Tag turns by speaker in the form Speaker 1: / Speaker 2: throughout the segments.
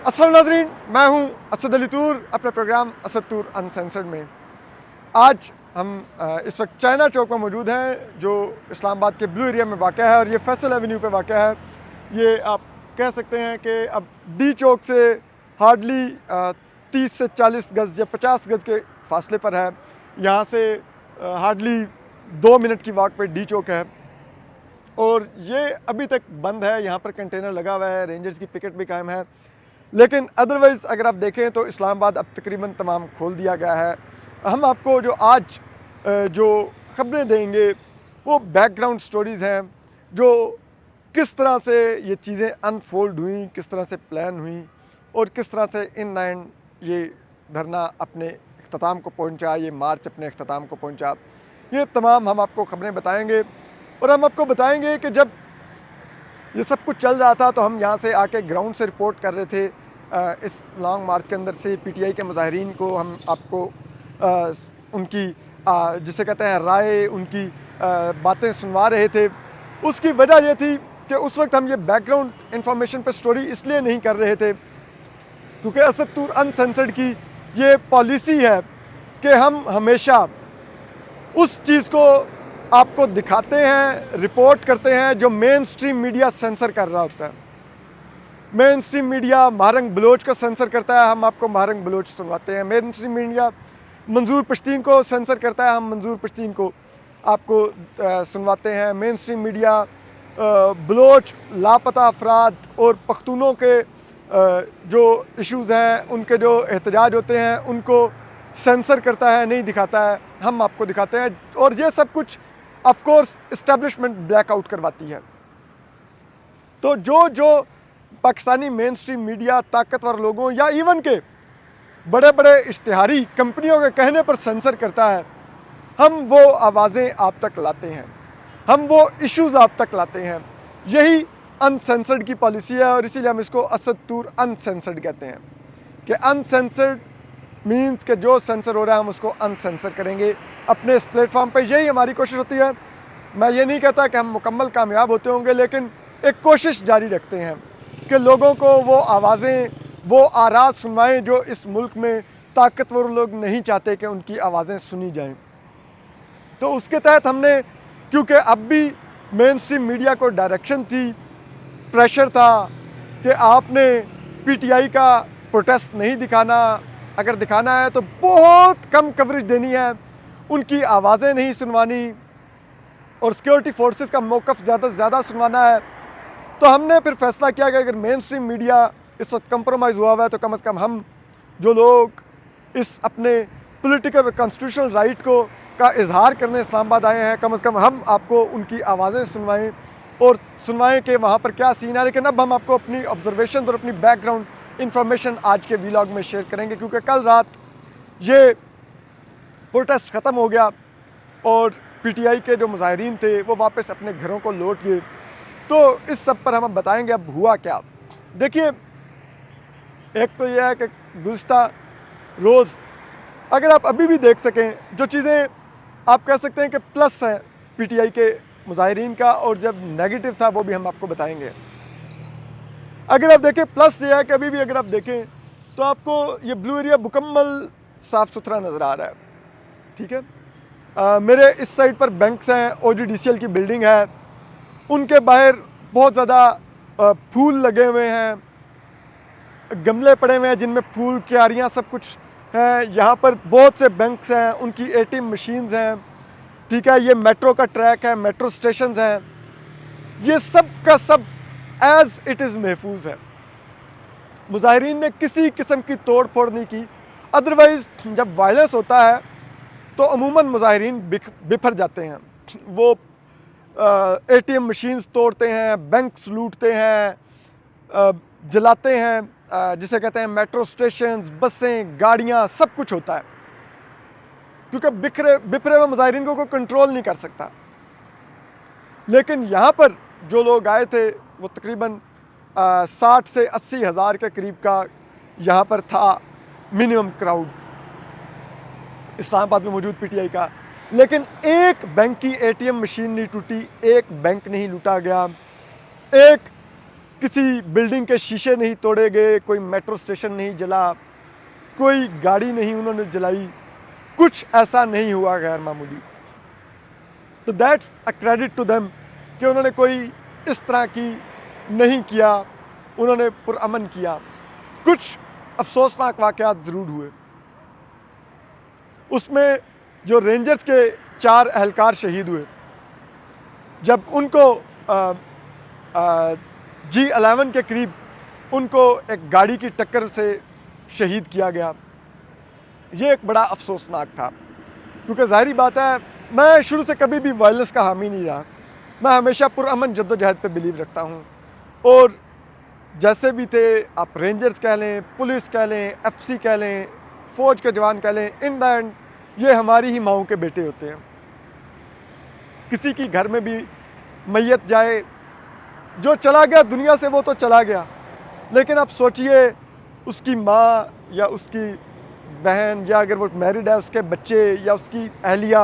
Speaker 1: अस्सलाम नाज़रीन, मैं हूं असद अली तूर अपने प्रोग्राम असद तूर अनसेंसर्ड में। आज हम इस वक्त चाइना चौक में मौजूद हैं जो इस्लामाबाद के ब्लू एरिया में वाक़ है और ये फैसल एवेन्यू पे वाक़ है। ये आप कह सकते हैं कि अब डी चौक से हार्डली 30 से 40 गज़ या 50 गज़ के फासले पर है। यहाँ से हार्डली 2 मिनट की वॉक पे डी चौक है और ये अभी तक बंद है। यहाँ पर कंटेनर लगा हुआ है, रेंजर्स की पिकेट भी कायम है, लेकिन अदरवाइज़ अगर आप देखें तो इस्लामाबाद अब तकरीबन तमाम खोल दिया गया है। हम आपको जो आज जो ख़बरें देंगे वो बैकग्राउंड स्टोरीज़ हैं, जो किस तरह से ये चीज़ें अनफोल्ड हुई, किस तरह से प्लान हुई और किस तरह से इन द एंड ये धरना अपने अख्ताम को पहुंचा, ये मार्च अपने अख्ताम को पहुंचा। ये तमाम हम आपको ख़बरें बताएंगे और हम आपको बताएंगे कि जब ये सब कुछ चल रहा था तो हम यहाँ से आके ग्राउंड से रिपोर्ट कर रहे थे। इस लॉन्ग मार्च के अंदर से पीटीआई के मुजाहिरीन को हम आपको उनकी जिसे कहते हैं राय, उनकी बातें सुनवा रहे थे। उसकी वजह ये थी कि उस वक्त हम ये बैकग्राउंड इंफॉर्मेशन पे स्टोरी इसलिए नहीं कर रहे थे क्योंकि असद तूर अनसेंसर्ड की ये पॉलिसी है कि हम हमेशा उस चीज़ को आपको दिखाते हैं, रिपोर्ट करते हैं जो मेन स्ट्रीम मीडिया सेंसर कर रहा होता है। Main stream media Mahrang Bloch को सेंसर करता है, हम आपको महारंग बलोच सुनवाते हैं। मेन स्ट्रीम मीडिया मंजूर पश्तीन को सेंसर करता है, हम मंजूर पश्तीन को आपको सुनवाते हैं। मेन स्ट्रीम मीडिया बलोच, लापता अफराद और पख्तूनों के जो इश्यूज़ हैं, उनके जो एहतजाज होते हैं, उनको सेंसर करता है, नहीं दिखाता है, हम आपको दिखाते हैं। और ये सब कुछ ऑफ कोर्स इस्टेब्लिशमेंट ब्लैकआउट करवाती है। तो जो पाकिस्तानी मेन स्ट्रीम मीडिया ताकतवर लोगों या इवन के बड़े बड़े इश्तिहारी कंपनियों के कहने पर सेंसर करता है, हम वो आवाज़ें आप तक लाते हैं, हम वो इश्यूज़ आप तक लाते हैं। यही अनसेंसर्ड की पॉलिसी है और इसीलिए हम इसको असद तूर अनसेंसर्ड कहते हैं कि अनसेंसर्ड मीन्स कि जो सेंसर हो रहा है हम उसको अनसेंसर करेंगे अपने इस प्लेटफॉर्म पे। यही हमारी कोशिश होती है। मैं ये नहीं कहता कि हम मुकम्मल कामयाब होते होंगे, लेकिन एक कोशिश जारी रखते हैं कि लोगों को वो आवाज़ें, वो आराज़ सुनवाएं जो इस मुल्क में ताकतवर लोग नहीं चाहते कि उनकी आवाज़ें सुनी जाएं। तो उसके तहत हमने, क्योंकि अब भी मेन स्ट्रीम मीडिया को डायरेक्शन थी, प्रेशर था कि आपने पीटीआई का प्रोटेस्ट नहीं दिखाना, अगर दिखाना है तो बहुत कम कवरेज देनी है, उनकी आवाज़ें नहीं सुनवानी और सिक्योरिटी फोर्सेस का मौक़िफ़ ज़्यादा से ज़्यादा सुनवाना है। तो हमने फिर फैसला किया कि अगर मेन स्ट्रीम मीडिया इस वक्त कंप्रोमाइज़ हुआ हुआ है तो कम से कम हम जो लोग इस अपने पॉलिटिकल और कॉन्स्टिट्यूशनल राइट को का इजहार करने इस्लामाबाद आए हैं, कम से कम हम आपको उनकी आवाज़ें सुनवाएं और सुनवाएं कि वहाँ पर क्या सीन है। लेकिन अब हम आपको अपनी ऑब्जर्वेशन और अपनी बैकग्राउंड इंफॉर्मेशन आज के व्लॉग में शेयर करेंगे, क्योंकि कल रात ये प्रोटेस्ट ख़त्म हो गया और पीटीआई के जो मुजाहिरीन थे वो वापस अपने घरों को लौट गए। तो इस सब पर हम बताएंगे अब हुआ क्या। देखिए, एक तो यह है कि गुज़िश्ता रोज़ अगर आप अभी भी देख सकें, जो चीज़ें आप कह सकते हैं कि प्लस है पीटीआई के मुजाहिरीन का, और जब नेगेटिव था वो भी हम आपको बताएंगे। अगर आप देखें, प्लस ये है कि अभी भी अगर आप देखें तो आपको ये ब्लू एरिया मुकम्मल साफ़ सुथरा नज़र आ रहा है। ठीक है, मेरे इस साइड पर बैंक्स हैं, ओजीडीसीएल की बिल्डिंग है, उनके बाहर बहुत ज़्यादा फूल लगे हुए हैं, गमले पड़े हुए हैं जिनमें फूल, क्यारियाँ, सब कुछ हैं। यहाँ पर बहुत से बैंक्स हैं, उनकी एटीएम मशीन्स हैं। ठीक है, ये मेट्रो का ट्रैक है, मेट्रो स्टेशंस हैं, ये सब का सब एज इट इज़ महफूज है। मुजाहिरीन ने किसी किस्म की तोड़ फोड़ नहीं की। अदरवाइज़ जब वायलेंस होता है तो अमूमन मुजाहिरीन बिफर जाते हैं, वो एटीएम मशीन्स तोड़ते हैं, बैंक्स लूटते हैं, जलाते हैं, जिसे कहते हैं मेट्रो स्टेशंस, बसें, गाड़ियाँ, सब कुछ होता है, क्योंकि बिखरे हुए मुजाहिरीन को कोई कंट्रोल नहीं कर सकता। लेकिन यहाँ पर जो लोग आए थे वो तकरीबन 60 से 80 हज़ार के करीब का यहाँ पर था मिनिमम क्राउड इस्लामाबाद में मौजूद पीटीआई का। लेकिन एक बैंक की एटीएम मशीन नहीं टूटी, एक बैंक नहीं लूटा गया, एक किसी बिल्डिंग के शीशे नहीं तोड़े गए, कोई मेट्रो स्टेशन नहीं जला, कोई गाड़ी नहीं उन्होंने जलाई, कुछ ऐसा नहीं हुआ गैर मामूली। तो that's a credit to them कि उन्होंने कोई इस तरह की नहीं किया, उन्होंने पुरअमन किया। कुछ अफसोसनाक वाक़यात ज़रूर हुए। उसमें जो रेंजर्स के 4 एहलकार शहीद हुए, जब उनको G11 के करीब उनको एक गाड़ी की टक्कर से शहीद किया गया, ये एक बड़ा अफसोसनाक था। क्योंकि ज़ाहिरी बात है, मैं शुरू से कभी भी वायलेंस का हामी नहीं रहा। मैं हमेशा पुरअमन जद्दोजहद पे बिलीव रखता हूँ। और जैसे भी थे, आप रेंजर्स कह लें, पुलिस कह लें, FC कह लें, फ़ौज के जवान कह लें, इन द एंड ये हमारी ही माओं के बेटे होते हैं। किसी की घर में भी मैयत जाए, जो चला गया दुनिया से वो तो चला गया, लेकिन आप सोचिए उसकी माँ या उसकी बहन, या अगर वो मैरिड है उसके बच्चे या उसकी अहलिया,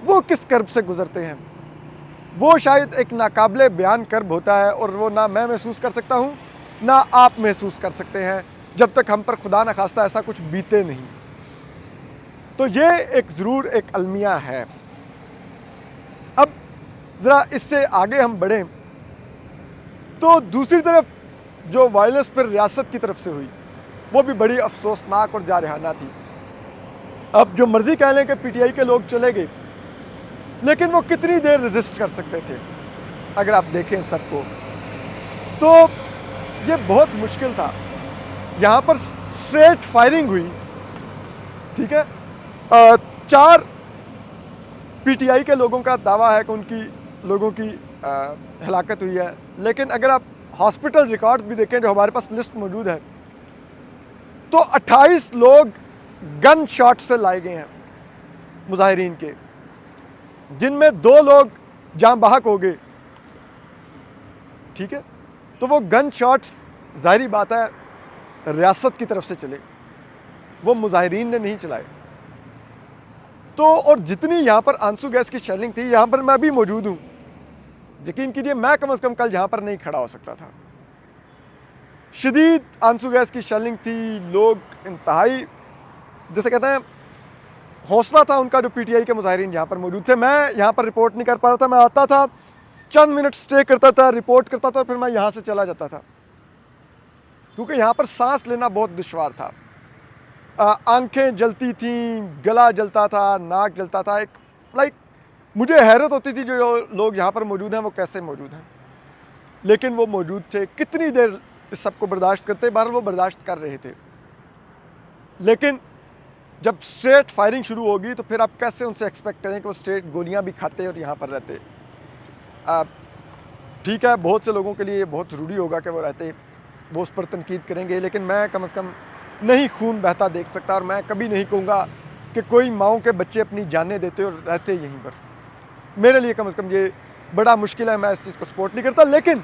Speaker 1: वो किस कर्ब से गुज़रते हैं। वो शायद एक नाकाबिले बयान कर्ब होता है, और वो ना मैं महसूस कर सकता हूँ ना आप महसूस कर सकते हैं, जब तक हम पर खुदा न खास्ता ऐसा कुछ बीते नहीं। तो ये एक ज़रूर एक अलमिया है। अब ज़रा इससे आगे हम बढ़ें तो दूसरी तरफ जो वायलेंस फिर रियासत की तरफ से हुई, वो भी बड़ी अफसोसनाक और जारहाना थी। अब जो मर्ज़ी कह लें कि PTI के लोग चले गए, लेकिन वो कितनी देर रेजिस्ट कर सकते थे अगर आप देखें सबको, तो ये बहुत मुश्किल था। यहाँ पर स्ट्रेट फायरिंग हुई, ठीक है। 4 PTI के लोगों का दावा है कि उनकी लोगों की हलाकत हुई है, लेकिन अगर आप हॉस्पिटल रिकॉर्ड्स भी देखें, जो हमारे पास लिस्ट मौजूद है, तो 28 लोग गन शॉट से लाए गए हैं मुजाहिरीन के, जिनमें 2 लोग जाँ बहक हो गए, ठीक है। तो वो गन शॉट्स ज़ाहिरी बात है रियासत की तरफ से चले, वो मुजाहिरीन ने नहीं चलाए। तो और जितनी यहाँ पर आंसू गैस की शेलिंग थी, यहाँ पर मैं भी मौजूद हूँ, यकीन कीजिए मैं कम से कम कल यहाँ पर नहीं खड़ा हो सकता था। शदीद आंसू गैस की शेलिंग थी, लोग इंतहाई जैसे कहते हैं हौसला था उनका, जो PTI के मुजाहिरीन यहाँ पर मौजूद थे। मैं यहाँ पर रिपोर्ट नहीं कर पा रहा था, मैं आता था, चंद मिनट स्टे करता था, रिपोर्ट करता था, फिर मैं यहाँ से चला जाता था, क्योंकि यहाँ पर सांस लेना बहुत दुश्वार था। आंखें जलती थीं, गला जलता था, नाक जलता था। एक मुझे हैरत होती थी जो लोग यहाँ पर मौजूद हैं वो कैसे मौजूद हैं, लेकिन वो मौजूद थे। कितनी देर इस सबको बर्दाश्त करते, बहरहाल वो बर्दाश्त कर रहे थे। लेकिन जब स्ट्रेट फायरिंग शुरू होगी तो फिर आप कैसे उनसे एक्सपेक्ट करें कि वो स्ट्रेट गोलियां भी खाते और यहाँ पर रहते। ठीक है, बहुत से लोगों के लिए ये बहुत ज़रूरी होगा कि वो रहते, वो उस पर तनकीद करेंगे, लेकिन मैं कम से कम नहीं खून बहता देख सकता, और मैं कभी नहीं कहूँगा कि कोई माओं के बच्चे अपनी जानें देते और रहते यहीं पर। मेरे लिए कम से कम ये बड़ा मुश्किल है, मैं इस चीज़ को सपोर्ट नहीं करता। लेकिन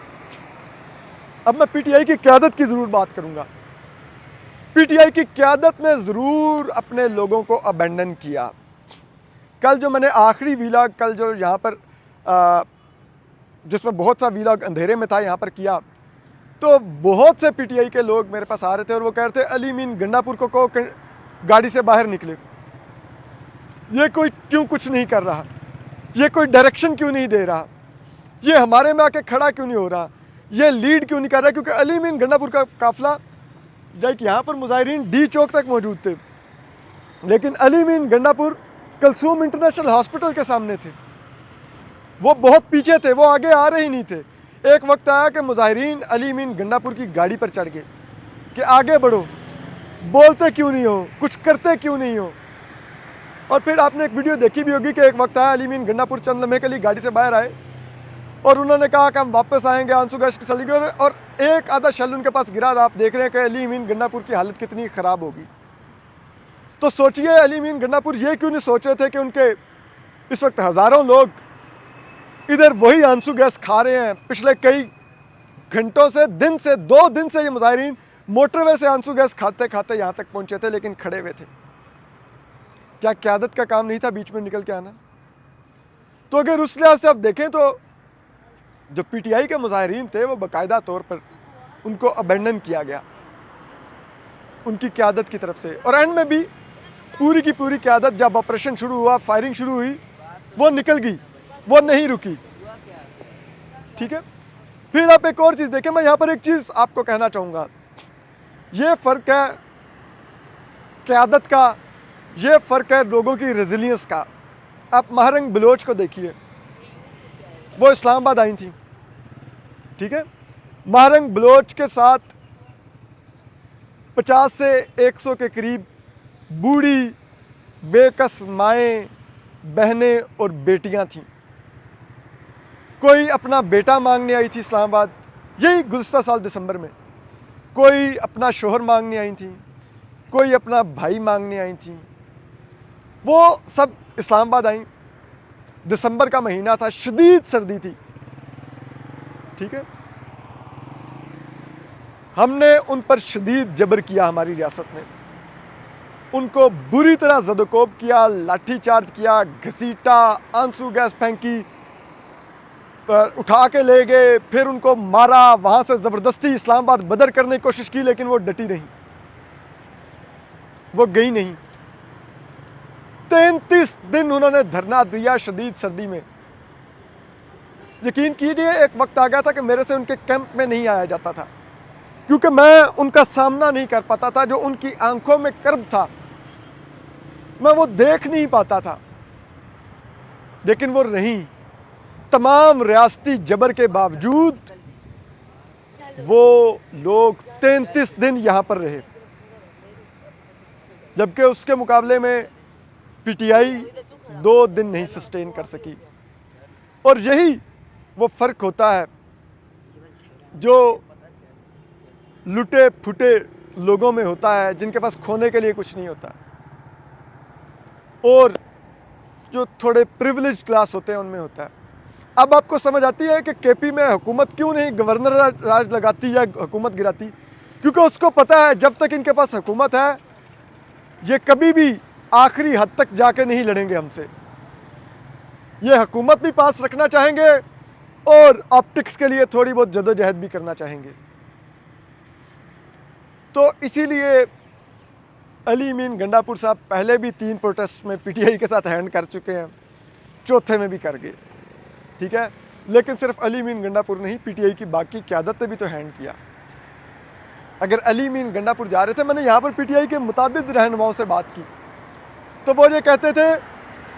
Speaker 1: अब मैं PTI की क़यादत की ज़रूर बात करूँगा। PTI की क़यादत ने ज़रूर अपने लोगों को अबेंडन किया। कल जो मैंने आखिरी वीलॉग, कल जो यहाँ पर जिसमें बहुत सा वीलॉग अंधेरे में था यहाँ पर किया, तो बहुत से PTI के लोग मेरे पास आ रहे थे और वो कह रहे थे अली मीन गंडापुर को गाड़ी से बाहर निकले, ये कोई क्यों कुछ नहीं कर रहा, ये कोई डायरेक्शन क्यों नहीं दे रहा, ये हमारे में आके खड़ा क्यों नहीं हो रहा, ये लीड क्यों नहीं कर रहा। क्योंकि अली मीन गंडापुर का काफ़िला लाइक यहाँ पर मुजाहिरीन D चौक तक मौजूद थे, लेकिन Ali mean Gandapur Kulsoom international hospital के सामने थे, वो बहुत पीछे थे, वो आगे आ रहे ही नहीं थे। एक वक्त आया कि मुजाहिरीन अली मीन गंडापुर की गाड़ी पर चढ़ गए कि आगे बढ़ो, बोलते क्यों नहीं हो, कुछ करते क्यों नहीं हो। और फिर आपने एक वीडियो देखी भी होगी कि एक वक्त आया अली मीन गंडापुर चंद लम्हे के लिए गाड़ी से बाहर आए और उन्होंने कहा कि हम वापस आएंगे, आंसू गैस चली गई, और एक आधा शल उनके पास गिरा। आप देख रहे हैं कि अली मीन गंडापुर की हालत कितनी ख़राब होगी। तो सोचिए अली मीन गंडापुर ये क्यों नहीं सोच रहे थे कि उनके इस वक्त हज़ारों लोग इधर वही आंसू गैस खा रहे हैं। पिछले कई घंटों से, 2 दिन से ये मुजाहिरीन मोटरवे से आंसू गैस खाते खाते यहाँ तक पहुँचे थे, लेकिन खड़े हुए थे। क्या क़यादत का काम नहीं था बीच में निकल के आना? तो अगर उस लिहाज से आप देखें तो जो पीटीआई के मुजाहिरीन थे वो बाकायदा तौर पर उनको अबेंडन किया गया उनकी क़यादत की तरफ से। और एंड में भी पूरी की पूरी क़यादत जब ऑपरेशन शुरू हुआ, फायरिंग शुरू हुई, वो निकल गई, वो नहीं रुकी। ठीक है, फिर आप एक और चीज़ देखें, मैं यहाँ पर एक चीज़ आपको कहना चाहूँगा, ये फ़र्क है क़यादत का, ये फ़र्क है लोगों की रेजिलियंस का। आप महारंग बलोच को देखिए, वो इस्लामाबाद आई थी, ठीक है, महारंग बलोच के साथ 50 से 100 के करीब बूढ़ी बेकस माएँ, बहनें और बेटियां थीं। कोई अपना बेटा मांगने आई थी इस्लामाबाद, यही गुज़श्ता साल दिसंबर में। कोई अपना शोहर मांगने आई थी, कोई अपना भाई मांगने आई थी। वो सब इस्लामाबाद आई। दिसंबर का महीना था, शदीद सर्दी थी, ठीक है। हमने उन पर शदीद जबर किया, हमारी रियासत ने उनको बुरी तरह ज़दोकोब किया, लाठीचार्ज किया, घसीटा, आंसू गैस फेंकी, उठा के ले गए, फिर उनको मारा, वहाँ से ज़बरदस्ती इस्लामाबाद बदर करने की कोशिश की, लेकिन वो डटी नहीं, वो गई नहीं। 33 दिन उन्होंने धरना दिया शदीद सर्दी में। यकीन कीजिए एक वक्त आ गया था कि मेरे से उनके कैंप में नहीं आया जाता था, क्योंकि मैं उनका सामना नहीं कर पाता था। जो उनकी आंखों में कर्ब था, मैं वो देख नहीं पाता था, लेकिन वो रहीं। तमाम रियासती जबर के बावजूद वो लोग 33 दिन यहाँ पर रहे, जबकि उसके मुकाबले में पीटीआई 2 दिन नहीं सस्टेन कर सकी। और यही वो फ़र्क होता है जो लुटे फुटे लोगों में होता है, जिनके पास खोने के लिए कुछ नहीं होता, और जो थोड़े प्रिविलेज क्लास होते हैं उनमें होता है। अब आपको समझ आती है कि केपी में हुकूमत क्यों नहीं गवर्नर राज लगाती या हुकूमत गिराती, क्योंकि उसको पता है जब तक इनके पास हुकूमत है, ये कभी भी आखिरी हद तक जाके नहीं लड़ेंगे हमसे। ये हुकूमत भी पास रखना चाहेंगे और ऑप्टिक्स के लिए थोड़ी बहुत जदोजहद भी करना चाहेंगे। तो इसीलिए अली मीन गंडापुर साहब पहले भी 3 प्रोटेस्ट में पीटीआई के साथ हैंड कर चुके हैं, चौथे में भी कर गए, ठीक है। लेकिन सिर्फ अली मीन गंडापुर नहीं, पीटीआई की बाकी क़यादत ने भी तो हैंड किया। अगर अली मीन गंडापुर जा रहे थे, मैंने यहाँ पर पीटीआई के मुतादिद रहनुमाओं से बात की, तो वो ये कहते थे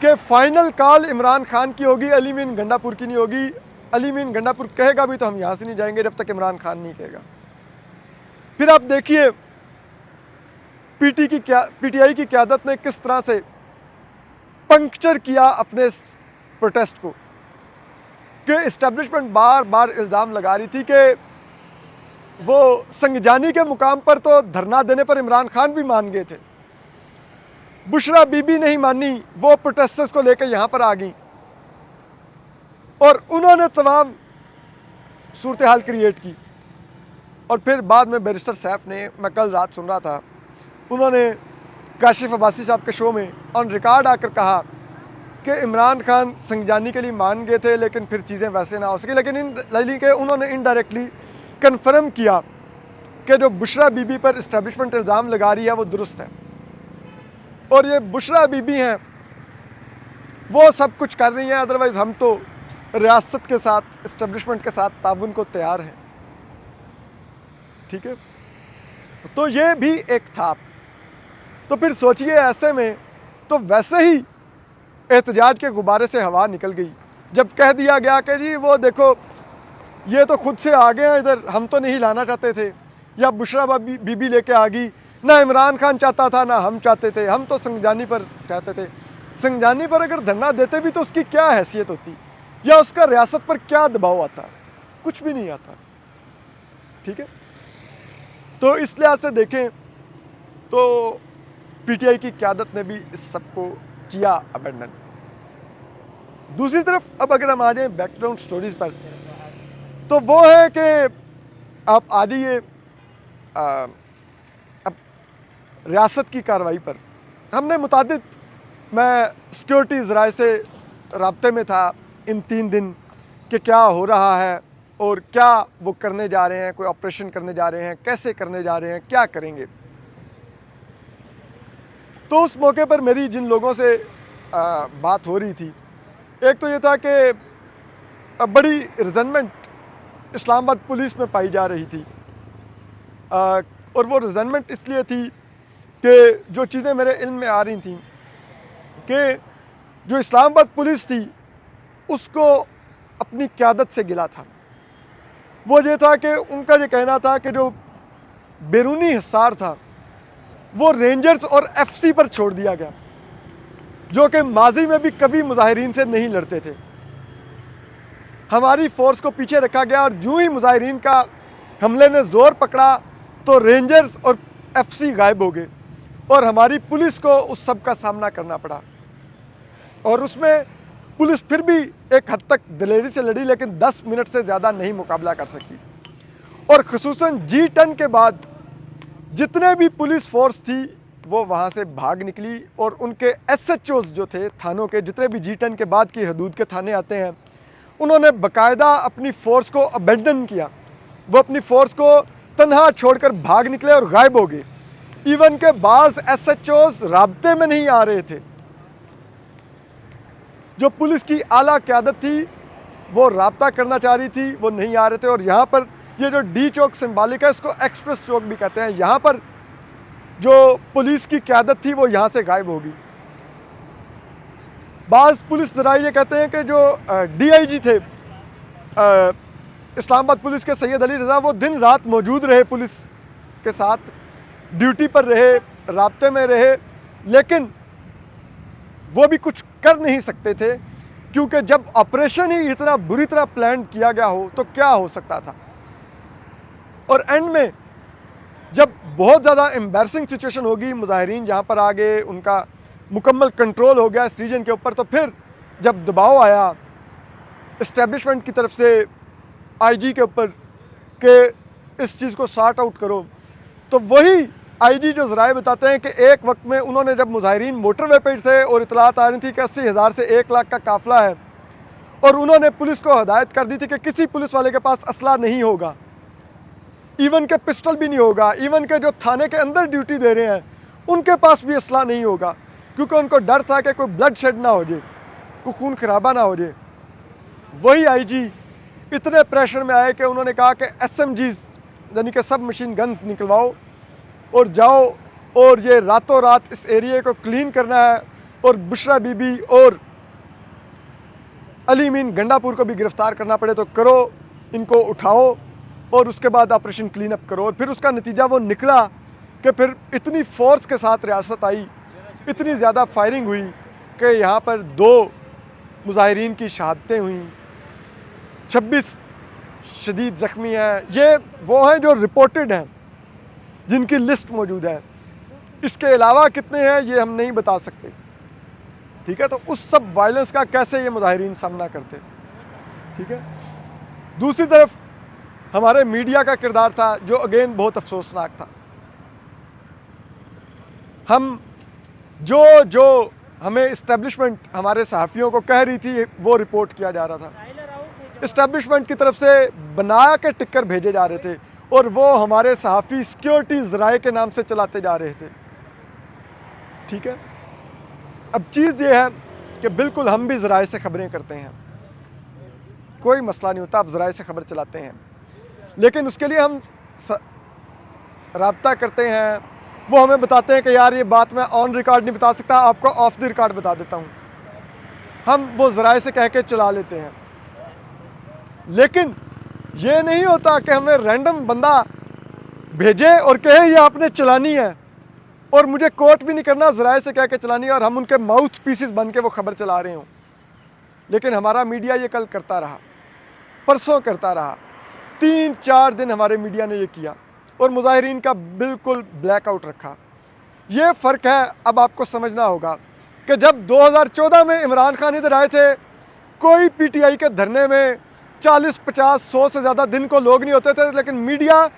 Speaker 1: कि फ़ाइनल कॉल इमरान खान की होगी, अली मीन गंडापुर की नहीं होगी। अली मीन गंडापुर कहेगा भी तो हम यहाँ से नहीं जाएंगे जब तक इमरान खान नहीं कहेगा। फिर आप देखिए पीटीआई की क़यादत ने किस तरह से पंक्चर किया अपने प्रोटेस्ट को, कि इस्टेब्लिशमेंट बार बार इल्ज़ाम लगा रही थी कि वो संगजानी के मुकाम पर तो धरना देने पर इमरान खान भी मान गए थे, बुशरा बीबी नहीं मानी, वो प्रोटेस्टर्स को लेकर यहाँ पर आ गई और उन्होंने तमाम सूरत हाल क्रिएट की। और फिर बाद में बैरिस्टर सैफ ने, मैं कल रात सुन रहा था, उन्होंने काशिफ अब्बासी साहब के शो में ऑन रिकॉर्ड आकर कहा कि इमरान खान संगजानी के लिए मान गए थे, लेकिन फिर चीज़ें वैसे ना हो सकी। लेकिन उन्होंने इनडायरेक्टली कन्फर्म किया कि जो बुशरा बीबी पर इस्टेब्लिशमेंट इल्ज़ाम लगा रही है वो दुरुस्त है, और ये बुशरा बीबी हैं, वो सब कुछ कर रही हैं। अदरवाइज़ हम तो रियासत के साथ, इस्टेब्लिशमेंट के साथ ताउन को तैयार हैं, ठीक है। तो ये भी एक था। तो फिर सोचिए, ऐसे में तो वैसे ही एहतजाज के गुब्बारे से हवा निकल गई जब कह दिया गया कि जी वो देखो ये तो खुद से आ गए हैं इधर, हम तो नहीं लाना चाहते थे, या बुशरा बीबी लेके आ गई, ना इमरान खान चाहता था ना हम चाहते थे, हम तो संगजानी पर चाहते थे। संगजानी पर अगर धरना देते भी तो उसकी क्या हैसियत होती, या उसका रियासत पर क्या दबाव आता? कुछ भी नहीं आता, ठीक है। तो इस लिहाज से देखें तो पीटीआई की क़यादत ने भी इस सबको किया अबेंडन। दूसरी तरफ अब अगर हम आ जाएँ बैकग्राउंड स्टोरीज पर, तो वो है कि आप आ जाइए अब रियासत की कार्रवाई पर। हमने मुतादिद, मैं सिक्योरिटी ज़राए से राब्ते में था इन 3 दिन कि क्या हो रहा है और क्या वो करने जा रहे हैं, कोई ऑपरेशन करने जा रहे हैं, कैसे करने जा रहे हैं, क्या करेंगे। तो उस मौके पर मेरी जिन लोगों से बात हो रही थी, एक तो ये था कि बड़ी रिजनमेंट इस्लामाबाद पुलिस में पाई जा रही थी, और वो रिजनमेंट इसलिए थी कि जो चीज़ें मेरे इल्म में आ रही थी कि जो इस्लामाबाद पुलिस थी उसको अपनी क़यादत से गिला था। वो ये था कि उनका ये कहना था कि जो बैरूनी हिसार था वो रेंजर्स और एफसी पर छोड़ दिया गया, जो कि माजी में भी कभी मुजाहिरीन से नहीं लड़ते थे। हमारी फोर्स को पीछे रखा गया और जो ही मुजाहिरीन का हमले ने ज़ोर पकड़ा तो रेंजर्स और एफसी गायब हो गए और हमारी पुलिस को उस सब का सामना करना पड़ा। और उसमें पुलिस फिर भी एक हद तक दिलेरी से लड़ी, लेकिन 10 मिनट से ज़्यादा नहीं मुकाबला कर सकी। और ख़ुसूसन G10 के बाद जितने भी पुलिस फोर्स थी वो वहाँ से भाग निकली और उनके SHOs जो थे थानों के, जितने भी G10 के बाद की हदूद के थाने आते हैं, उन्होंने बाकायदा अपनी फ़ोर्स को अबेंडन किया। वो अपनी फ़ोर्स को तन्हा छोड़कर भाग निकले और गायब हो गए। इवन के बाज़ SHOs राब्ते में नहीं आ रहे थे। जो पुलिस की आला क़यादत थी वो राब्ता करना चाह रही थी, वो नहीं आ रहे थे। और यहाँ पर ये जो D चौक सिंबॉलिक है, इसको एक्सप्रेस चौक भी कहते हैं, यहाँ पर जो पुलिस की क़यादत थी वो यहाँ से गायब होगी। बाज़ पुलिस ज़राए ये कहते हैं कि जो DIG थे इस्लामाबाद पुलिस के सैयद अली रज़ा, वो दिन रात मौजूद रहे पुलिस के साथ, ड्यूटी पर रहे, राब्ते में रहे, लेकिन वो भी कुछ कर नहीं सकते थे, क्योंकि जब ऑपरेशन ही इतना बुरी तरह प्लान किया गया हो तो क्या हो सकता था। और एंड में जब बहुत ज़्यादा एम्बैरसिंग सिचुएशन होगी, मुजाहिरीन जहाँ पर आ गए, उनका मुकम्मल कंट्रोल हो गया इस रीजन के ऊपर, तो फिर जब दबाव आया इस्टेब्लिशमेंट की तरफ से IG के ऊपर कि इस चीज़ को सॉर्ट आउट करो, तो वही IG जो ज़राए बताते हैं कि एक वक्त में उन्होंने, जब मुजाहिरीन मोटरवे पे थे और इतलात आ रही थी कि 80,000 से 1 लाख का काफ़िला है, और उन्होंने पुलिस को हदायत कर दी थी कि किसी पुलिस वाले के पास असला नहीं होगा, इवन के पिस्टल भी नहीं होगा, इवन के जो थाने के अंदर ड्यूटी दे रहे हैं उनके पास भी असला नहीं होगा, क्योंकि उनको डर था कि कोई ब्लड शेड ना हो जाए, कोई खून खराबा ना हो जाए। वही IG इतने प्रेशर में आए कि उन्होंने कहा कि SMGs यानी कि सब मशीन गन्स निकलवाओ और जाओ, और ये रातों रात इस एरिया को क्लीन करना है, और बुशरा बीबी और अली मीन गंडापुर को भी गिरफ़्तार करना पड़े तो करो, इनको उठाओ और उसके बाद ऑपरेशन क्लीन अप करो। और फिर उसका नतीजा वो निकला कि फिर इतनी फोर्स के साथ रियासत आई, इतनी ज़्यादा फायरिंग हुई कि यहाँ पर 2 मुजाहिरीन की शहादतें हुई, 26 शदीद ज़ख्मी हैं। ये वो हैं जो रिपोर्टेड हैं, जिनकी लिस्ट मौजूद है। इसके अलावा कितने हैं ये हम नहीं बता सकते, ठीक है। तो उस सब वायलेंस का कैसे ये मुजाहिरीन सामना करते, ठीक है। दूसरी तरफ हमारे मीडिया का किरदार था, जो अगेन बहुत अफसोसनाक था। हम जो हमें इस्टेब्लिशमेंट हमारे सहाफ़ियों को कह रही थी वो रिपोर्ट किया जा रहा था। इस्टेब्लिशमेंट की तरफ से बना के टिक्कर भेजे जा रहे थे और वो हमारे सहाफ़ी सिक्योरिटी ज़राए के नाम से चलाते जा रहे थे, ठीक है। अब चीज़ ये है कि बिल्कुल हम भी ज़राए से ख़बरें करते हैं, कोई मसला नहीं होता, आप ज़राए से ख़बर चलाते हैं, लेकिन उसके लिए हम राब्ता करते हैं। वो हमें बताते हैं कि यार ये बात मैं ऑन रिकॉर्ड नहीं बता सकता, आपको ऑफ द रिकॉर्ड बता देता हूँ। हम वो ज़राए से कह के चला लेते हैं, लेकिन ये नहीं होता कि हमें रैंडम बंदा भेजे और कहे ये आपने चलानी है, और मुझे कोर्ट भी नहीं करना, ज़राए से कह के चलानी है, और हम उनके माउथ पीसेस बन के वो खबर चला रहे हों। लेकिन हमारा मीडिया ये कल करता रहा, परसों करता रहा, 3-4 दिन हमारे मीडिया ने ये किया और मुजाहिरीन का बिल्कुल ब्लैकआउट रखा। ये फ़र्क है, अब आपको समझना होगा कि जब 2014 में इमरान खान इधर आए थे, कोई PTI के धरने में 40, 50, 100 से ज़्यादा दिन को लोग नहीं होते थे, लेकिन मीडिया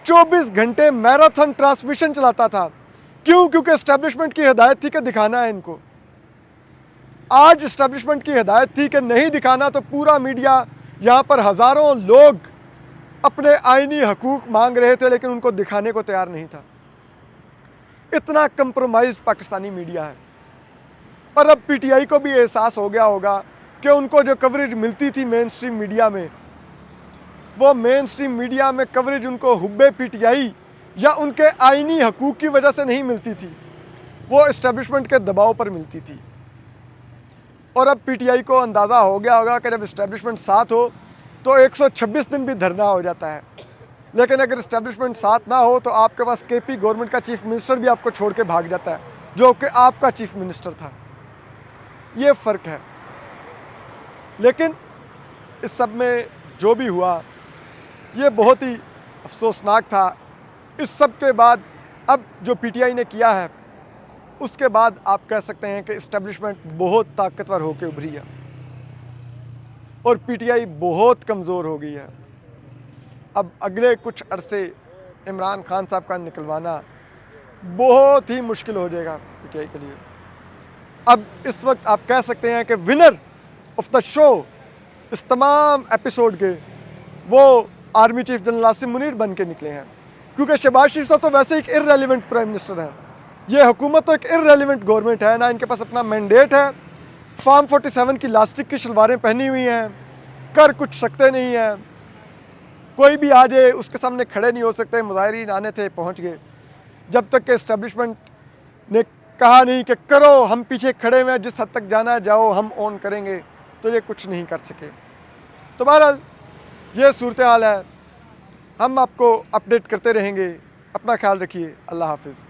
Speaker 1: 24 घंटे मैराथन ट्रांसमिशन चलाता था। क्यों? क्योंकि इस्टेब्लिशमेंट की हिदायत थी कि दिखाना है इनको। आज इस्टेब्लिशमेंट की हिदायत थी कि नहीं दिखाना, तो पूरा मीडिया यहाँ पर हज़ारों लोग अपने आईनी हकूक़ मांग रहे थे, लेकिन उनको दिखाने को तैयार नहीं था। इतना कंप्रोमाइज़ पाकिस्तानी मीडिया है। और अब पीटीआई को भी एहसास हो गया होगा कि उनको जो कवरेज मिलती थी मेन स्ट्रीम मीडिया में, वो मेन स्ट्रीम मीडिया में कवरेज उनको हुब्बे पीटीआई या उनके आईनी हकूक़ की वजह से नहीं मिलती थी, वो इस्टेब्लिशमेंट के दबाव पर मिलती थी। और अब पीटीआई को अंदाज़ा हो गया होगा कि जब इस्टेब्लिशमेंट साथ हो तो 126 दिन भी धरना हो जाता है, लेकिन अगर इस्टेब्लिशमेंट साथ ना हो तो आपके पास केपी गवर्नमेंट का चीफ मिनिस्टर भी आपको छोड़ के भाग जाता है, जो कि आपका चीफ मिनिस्टर था। ये फ़र्क है। लेकिन इस सब में जो भी हुआ ये बहुत ही अफसोसनाक था। इस सब के बाद अब जो पीटीआई ने किया है, उसके बाद आप कह सकते हैं कि इस्टेब्लिशमेंट बहुत ताकतवर होकर उभरी है और पीटीआई बहुत कमज़ोर हो गई है। अब अगले कुछ अरसे इमरान खान साहब का निकलवाना बहुत ही मुश्किल हो जाएगा पीटीआई के लिए। अब इस वक्त आप कह सकते हैं कि विनर ऑफ द शो इस तमाम एपिसोड के वो army chief general Asim Munir बन के निकले हैं, क्योंकि शहबाज शरीफ साहब तो वैसे एक इररेलेवेंट प्राइम मिनिस्टर हैं। ये हुकूमत तो एक इररेलेवेंट गवर्नमेंट है, ना इनके पास अपना मैंडेट है, फार्म 47 की लास्टिक की शलवारें पहनी हुई हैं, कर कुछ सकते नहीं हैं, कोई भी आ जाए उसके सामने खड़े नहीं हो सकते। मुजाहिरीन आने थे, पहुँच गए। जब तक कि इस्टेब्लिशमेंट ने कहा नहीं कि करो, हम पीछे खड़े हुए हैं, जिस हद तक जाना है जाओ, हम ऑन करेंगे, तो ये कुछ नहीं कर सके। तो बहरहाल ये सूरत हाल है। हम आपको अपडेट करते रहेंगे। अपना ख्याल रखिए। अल्लाह हाफिज़।